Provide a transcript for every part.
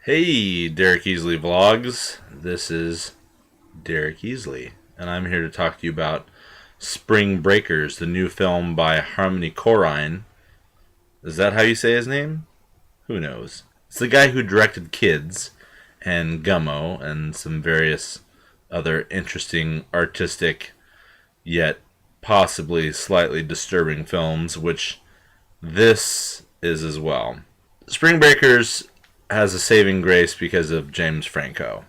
Hey, Derek Easley Vlogs. This is Derek Easley, and I'm here to talk to you about Spring Breakers, the new film by Harmony Korine. Is that how you say his name? Who knows? It's the guy who directed Kids and Gummo and some various other interesting, artistic, yet possibly slightly disturbing films, which this is as well. Spring Breakers has a saving grace because of James Franco.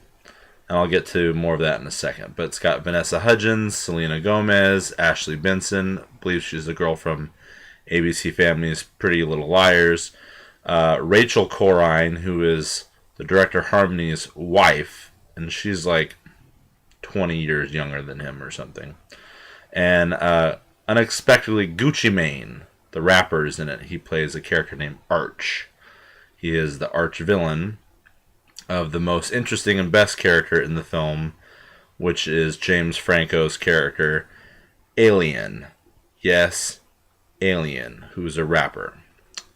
And I'll get to more of that in a second. But it's got Vanessa Hudgens, Selena Gomez, Ashley Benson. I believe she's the girl from ABC Family's Pretty Little Liars. Rachel Korine, who is the director Harmony's wife. And she's like 20 years younger than him or something. And unexpectedly, Gucci Mane, the rapper, is in it. He plays a character named Arch. He is the arch villain of the most interesting and best character in the film, which is James Franco's character, Alien. Yes, Alien, who's a rapper.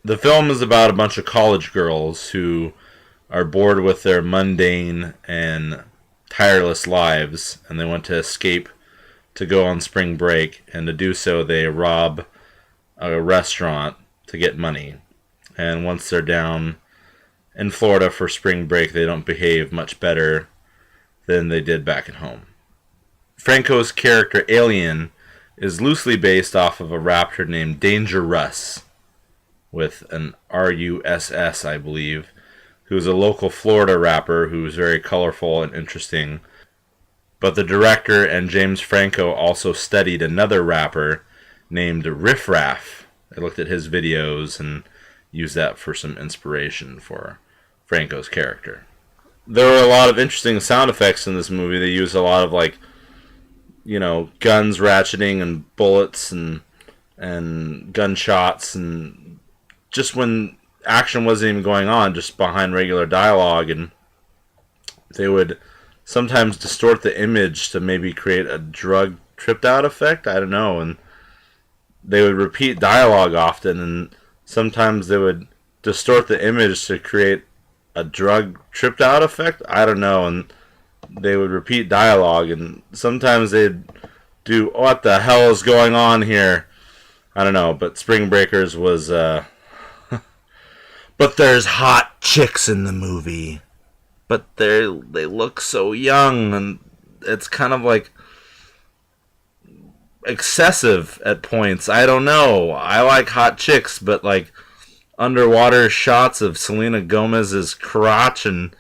The film is about a bunch of college girls who are bored with their mundane and tireless lives, and they want to escape to go on spring break, and to do so they rob a restaurant to get money. And once they're down in Florida for spring break, they don't behave much better than they did back at home. Franco's character, Alien, is loosely based off of a rapper named Danger Russ, with an R-U-S-S, I believe, who's a local Florida rapper who's very colorful and interesting. But the director and James Franco also studied another rapper named Riff Raff. I looked at his videos and use that for some inspiration for Franco's character. There were a lot of interesting sound effects in this movie. They used a lot of, like, you know, guns ratcheting and bullets and gunshots, and just when action wasn't even going on, just behind regular dialogue, and they would sometimes distort the image to maybe create a drug tripped out effect. I don't know, and they would repeat dialogue often, and sometimes they would distort the image to create a drug tripped out effect. I don't know. And they would repeat dialogue, and sometimes they'd do, what the hell is going on here? I don't know. But Spring Breakers was, but there's hot chicks in the movie. But they look so young, and it's kind of like excessive at points. I don't know. I like hot chicks, but like underwater shots of Selena Gomez's crotch and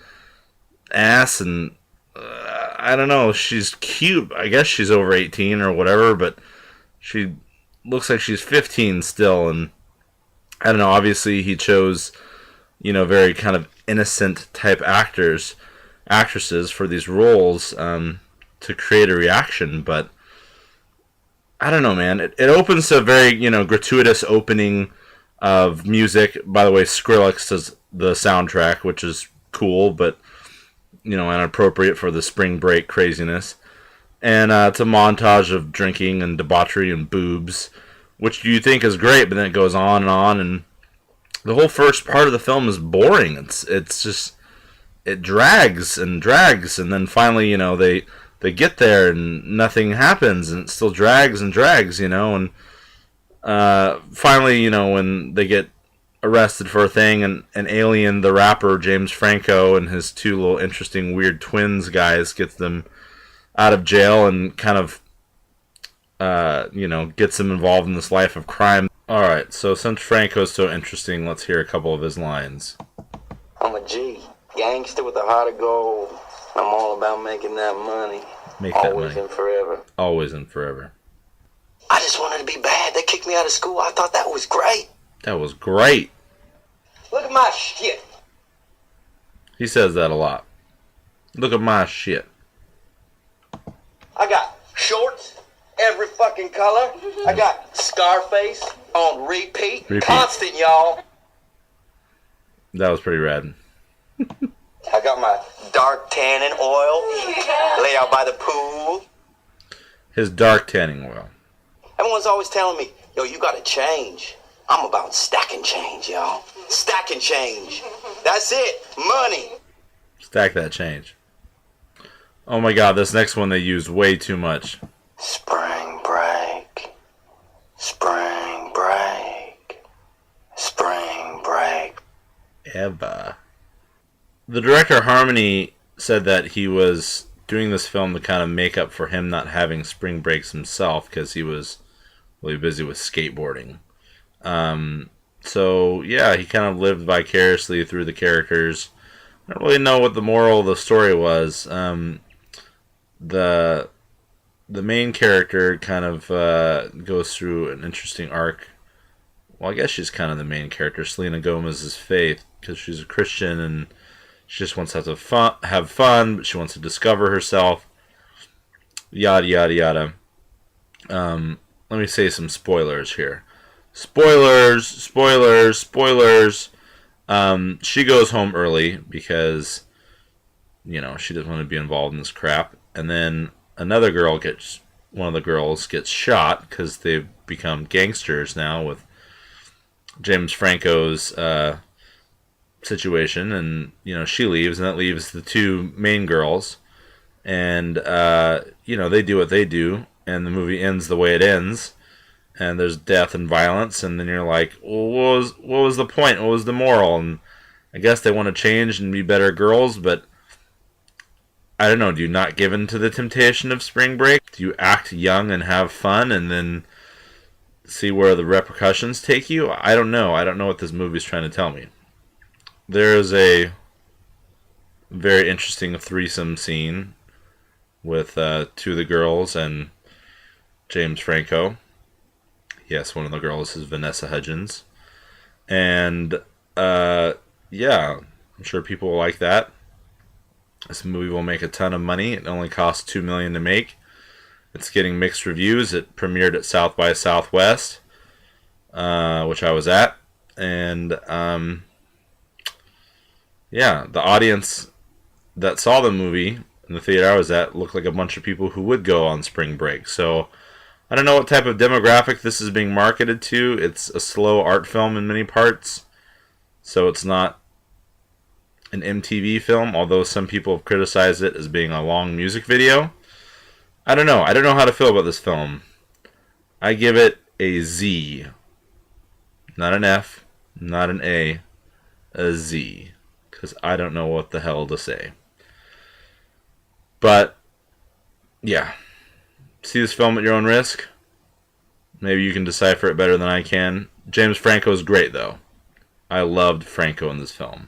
ass, and I don't know. She's cute. I guess she's over 18 or whatever, but she looks like she's 15 still. And I don't know. Obviously, he chose, you know, very kind of innocent type actresses for these roles to create a reaction, but I don't know, man. It opens to a very, you know, gratuitous opening of music. By the way, Skrillex does the soundtrack, which is cool, but, you know, inappropriate for the spring break craziness. And it's a montage of drinking and debauchery and boobs, which you think is great, but then it goes on, and the whole first part of the film is boring. It's just, it drags, and then finally, you know, they get there and nothing happens, and it still drags and drags, you know, and finally, you know, when they get arrested for a thing, and Alien, the rapper, James Franco, and his two little interesting weird twins guys gets them out of jail and kind of, you know, gets them involved in this life of crime. Alright, so since Franco's so interesting, let's hear a couple of his lines. I'm a G, gangster with a heart of gold. I'm all about making that money. Make that always money. And forever. Always and forever. I just wanted to be bad. They kicked me out of school. I thought that was great. That was great. Look at my shit. He says that a lot. Look at my shit. I got shorts, every fucking color. I got Scarface on repeat. Constant, y'all. That was pretty rad. I got my dark tanning oil. Lay out by the pool. His dark tanning oil. Everyone's always telling me, Yo, you gotta change. I'm about stacking change, y'all. Stacking change. That's it. Money. Stack that change. Oh my god, this next one they use way too much. Spring break. Spring break. Spring break. Eva. The director Harmony said that he was doing this film to kind of make up for him not having spring breaks himself because he was really busy with skateboarding. So yeah, he kind of lived vicariously through the characters. I don't really know what the moral of the story was. The main character kind of goes through an interesting arc. Well, I guess she's kind of the main character, Selena Gomez's faith, because she's a Christian and she just wants to have fun, but she wants to discover herself. Yada yada yada. Let me say some spoilers here. Spoilers, spoilers, spoilers. She goes home early because, she doesn't want to be involved in this crap. And then one of the girls gets shot because they've become gangsters now with James Franco's situation. And, she leaves, and that leaves the two main girls. And, they do what they do, and the movie ends the way it ends. And there's death and violence, and then you're like, well, what was the point? What was the moral? And I guess they want to change and be better girls, but I don't know. Do you not give in to the temptation of spring break? Do you act young and have fun and then see where the repercussions take you? I don't know. I don't know what this movie's trying to tell me. There's a very interesting threesome scene with two of the girls and James Franco. Yes, one of the girls is Vanessa Hudgens. And, I'm sure people will like that. This movie will make a ton of money. It only cost $2 million to make. It's getting mixed reviews. It premiered at South by Southwest, which I was at. And, the audience that saw the movie in the theater I was at looked like a bunch of people who would go on spring break. So, I don't know what type of demographic this is being marketed to. It's a slow art film in many parts, so it's not an MTV film, although some people have criticized it as being a long music video. I don't know. I don't know how to feel about this film. I give it a Z. Not an F, not an A Z. Because I don't know what the hell to say. But, yeah. See this film at your own risk. Maybe you can decipher it better than I can. James Franco is great, though. I loved Franco in this film.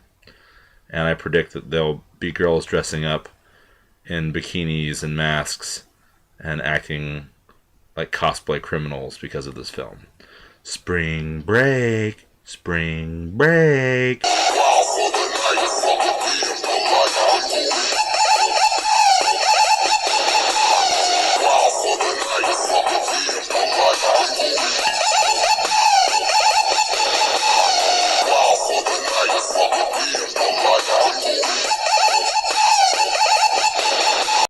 And I predict that there'll be girls dressing up in bikinis and masks and acting like cosplay criminals because of this film. Spring break, spring break.